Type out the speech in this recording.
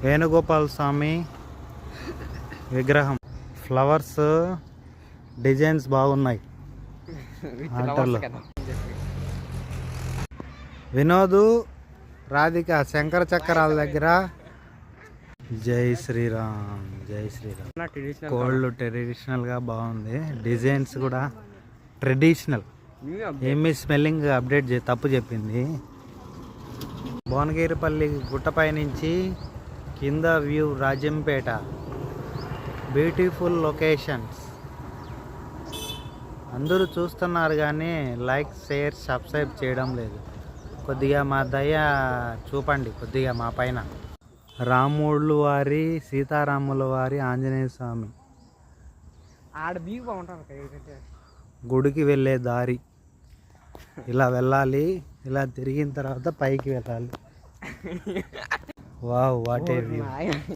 వేణుగోపాల్ స్వామి విగ్రహం, flowers designs బాగున్నాయి. ఆటోలో వినోదు రాధిక శంకర చక్రాల దగ్గర. జై శ్రీరామ్, జై శ్రీరామ్. కోల్డ్ ట్రెడిషనల్ గా బాగుంది, డిజైన్స్ కూడా ట్రెడిషనల్. ఏమి స్మెల్లింగ్ అప్డేట్ తప్పు చెప్పింది. భువనగిరిపల్లి గుట్టపై నుంచి కింద వ్యూ రాజంపేట. Beautiful locations. అందరూ చూస్తున్నారు కానీ లైక్, షేర్, సబ్స్క్రైబ్ చేయడం లేదు. కొద్దిగా మా దయ చూపండి కొద్దిగా మా పైన. రాముళ్ళు వారి, సీతారాముల వారి, ఆంజనేయ స్వామి గుడికి వెళ్ళే దారి. ఇలా వెళ్ళాలి, ఇలా తిరిగిన తర్వాత పైకి వెళ్ళాలి. Wow, what a view.